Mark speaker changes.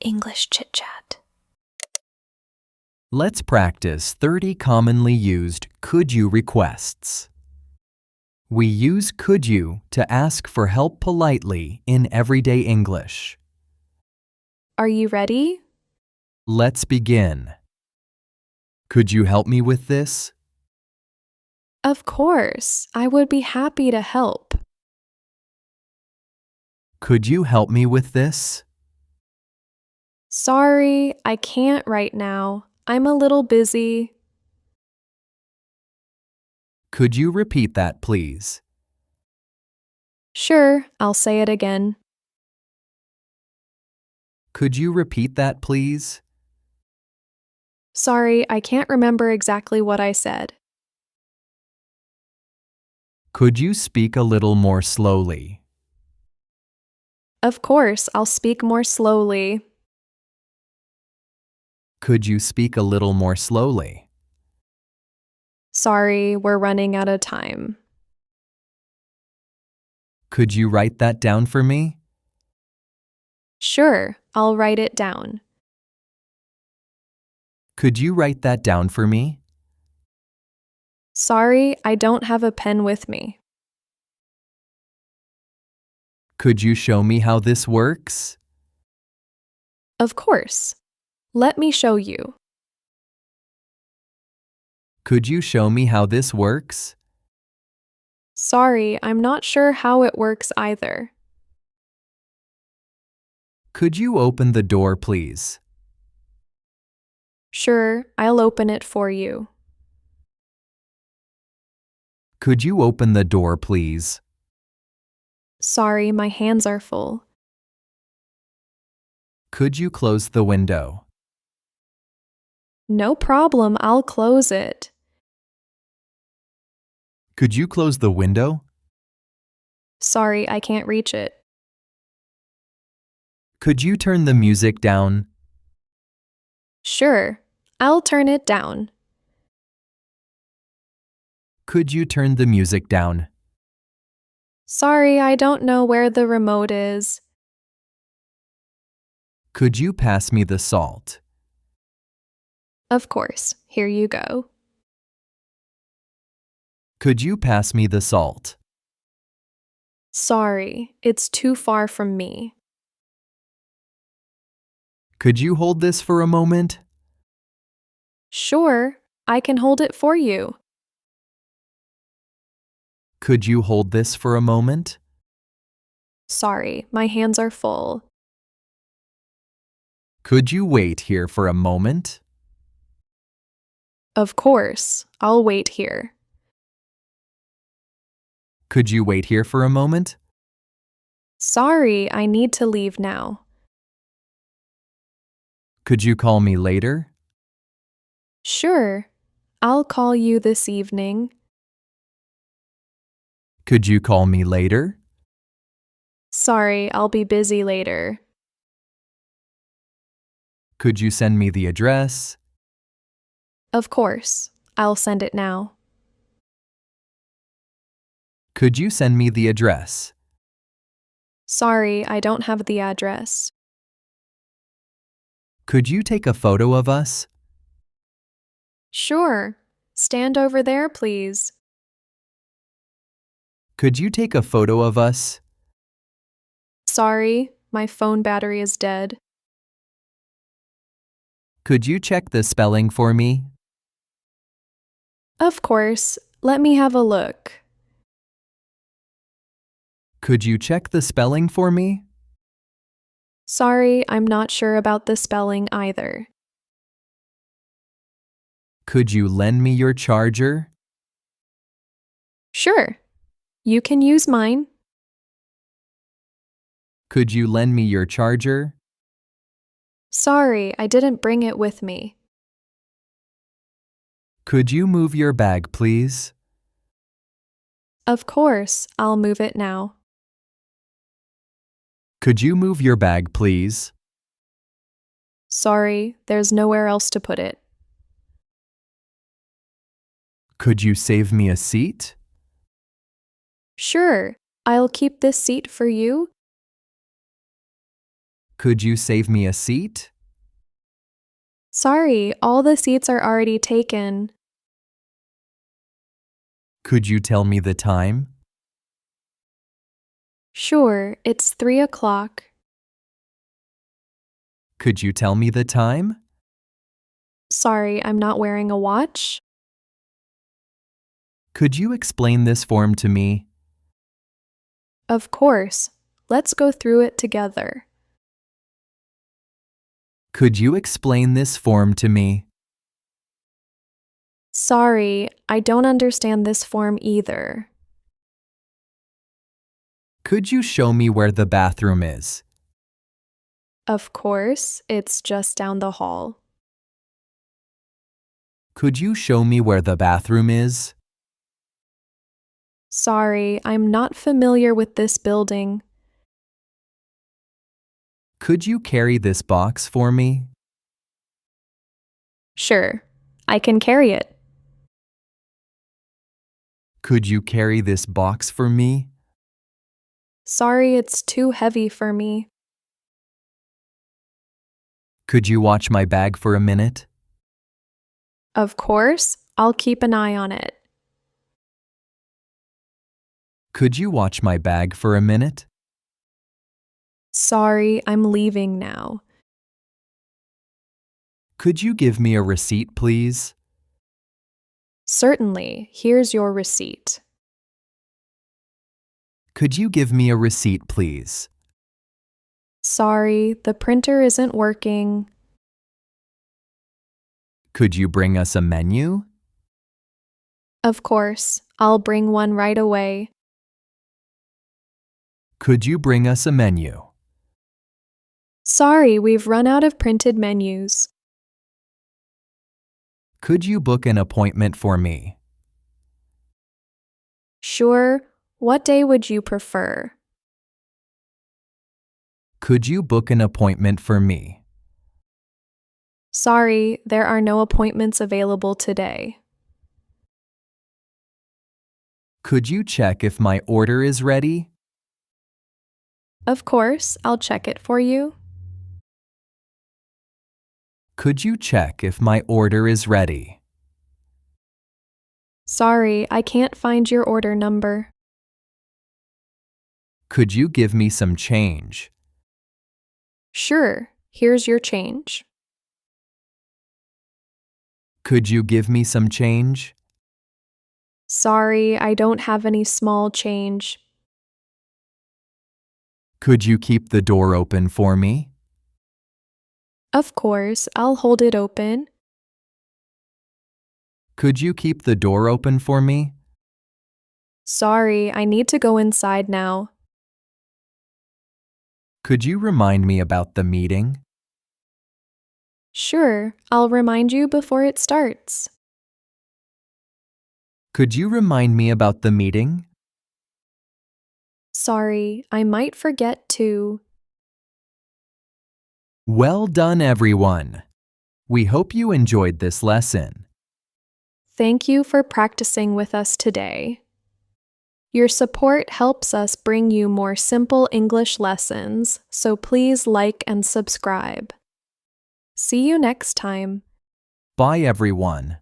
Speaker 1: English ChitChat.
Speaker 2: Let's practice 30 commonly used could you requests. We use could you to ask for help politely in everyday English.
Speaker 1: Are you ready?
Speaker 2: Let's begin. Could you help me with this?
Speaker 1: Of course, I would be happy to help.
Speaker 2: Could you help me with this?
Speaker 1: Sorry, I can't right now. I'm a little busy.
Speaker 2: Could you repeat that, please?
Speaker 1: Sure, I'll say it again.
Speaker 2: Could you repeat that, please?
Speaker 1: Sorry, I can't remember exactly what I said.
Speaker 2: Could you speak a little more slowly?
Speaker 1: Of course, I'll speak more slowly.
Speaker 2: Could you speak a little more slowly?
Speaker 1: Sorry, we're running out of time.
Speaker 2: Could you write that down for me?
Speaker 1: Sure, I'll write it down.
Speaker 2: Could you write that down for me?
Speaker 1: Sorry, I don't have a pen with me.
Speaker 2: Could you show me how this works?
Speaker 1: Of course. Let me show you.
Speaker 2: Could you show me how this works?
Speaker 1: Sorry, I'm not sure how it works either.
Speaker 2: Could you open the door, please?
Speaker 1: Sure, I'll open it for you.
Speaker 2: Could you open the door, please?
Speaker 1: Sorry, my hands are full.
Speaker 2: Could you close the window?
Speaker 1: No problem, I'll close it.
Speaker 2: Could you close the window?
Speaker 1: Sorry, I can't reach it.
Speaker 2: Could you turn the music down?
Speaker 1: Sure, I'll turn it down.
Speaker 2: Could you turn the music down?
Speaker 1: Sorry, I don't know where the remote is.
Speaker 2: Could you pass me the salt?
Speaker 1: Of course, here you go.
Speaker 2: Could you pass me the salt?
Speaker 1: Sorry, it's too far from me.
Speaker 2: Could you hold this for a moment?
Speaker 1: Sure, I can hold it for you.
Speaker 2: Could you hold this for a moment?
Speaker 1: Sorry, my hands are full.
Speaker 2: Could you wait here for a moment?
Speaker 1: Of course, I'll wait here.
Speaker 2: Could you wait here for a moment?
Speaker 1: Sorry, I need to leave now.
Speaker 2: Could you call me later?
Speaker 1: Sure, I'll call you this evening.
Speaker 2: Could you call me later?
Speaker 1: Sorry, I'll be busy later.
Speaker 2: Could you send me the address?
Speaker 1: Of course, I'll send it now.
Speaker 2: Could you send me the address?
Speaker 1: Sorry, I don't have the address.
Speaker 2: Could you take a photo of us?
Speaker 1: Sure, stand over there, please.
Speaker 2: Could you take a photo of us?
Speaker 1: Sorry, my phone battery is dead.
Speaker 2: Could you check the spelling for me?
Speaker 1: Of course, let me have a look.
Speaker 2: Could you check the spelling for me?
Speaker 1: Sorry, I'm not sure about the spelling either.
Speaker 2: Could you lend me your charger?
Speaker 1: Sure, you can use mine.
Speaker 2: Could you lend me your charger?
Speaker 1: Sorry, I didn't bring it with me.
Speaker 2: Could you move your bag, please?
Speaker 1: Of course, I'll move it now.
Speaker 2: Could you move your bag, please?
Speaker 1: Sorry, there's nowhere else to put it.
Speaker 2: Could you save me a seat?
Speaker 1: Sure, I'll keep this seat for you.
Speaker 2: Could you save me a seat?
Speaker 1: Sorry, all the seats are already taken.
Speaker 2: Could you tell me the time?
Speaker 1: Sure, it's 3 o'clock.
Speaker 2: Could you tell me the time?
Speaker 1: Sorry, I'm not wearing a watch.
Speaker 2: Could you explain this form to me?
Speaker 1: Of course. Let's go through it together.
Speaker 2: Could you explain this form to me?
Speaker 1: Sorry, I don't understand this form either.
Speaker 2: Could you show me where the bathroom is?
Speaker 1: Of course, it's just down the hall.
Speaker 2: Could you show me where the bathroom is?
Speaker 1: Sorry, I'm not familiar with this building.
Speaker 2: Could you carry this box for me?
Speaker 1: Sure, I can carry it.
Speaker 2: Could you carry this box for me?
Speaker 1: Sorry, it's too heavy for me.
Speaker 2: Could you watch my bag for a minute?
Speaker 1: Of course, I'll keep an eye on it.
Speaker 2: Could you watch my bag for a minute?
Speaker 1: Sorry, I'm leaving now.
Speaker 2: Could you give me a receipt, please?
Speaker 1: Certainly, here's your receipt.
Speaker 2: Could you give me a receipt, please?
Speaker 1: Sorry, the printer isn't working.
Speaker 2: Could you bring us a menu?
Speaker 1: Of course, I'll bring one right away.
Speaker 2: Could you bring us a menu?
Speaker 1: Sorry, we've run out of printed menus.
Speaker 2: Could you book an appointment for me?
Speaker 1: Sure, what day would you prefer?
Speaker 2: Could you book an appointment for me?
Speaker 1: Sorry, there are no appointments available today.
Speaker 2: Could you check if my order is ready?
Speaker 1: Of course, I'll check it for you.
Speaker 2: Could you check if my order is ready?
Speaker 1: Sorry, I can't find your order number.
Speaker 2: Could you give me some change?
Speaker 1: Sure, here's your change.
Speaker 2: Could you give me some change?
Speaker 1: Sorry, I don't have any small change.
Speaker 2: Could you keep the door open for me?
Speaker 1: Of course, I'll hold it open.
Speaker 2: Could you keep the door open for me?
Speaker 1: Sorry, I need to go inside now.
Speaker 2: Could you remind me about the meeting?
Speaker 1: Sure, I'll remind you before it starts.
Speaker 2: Could you remind me about the meeting?
Speaker 1: Sorry, I might forget to.
Speaker 2: Well done, everyone. We hope you enjoyed this lesson.
Speaker 1: Thank you for practicing with us today. Your support helps us bring you more simple English lessons, so please like and subscribe. See you next time.
Speaker 2: Bye, everyone.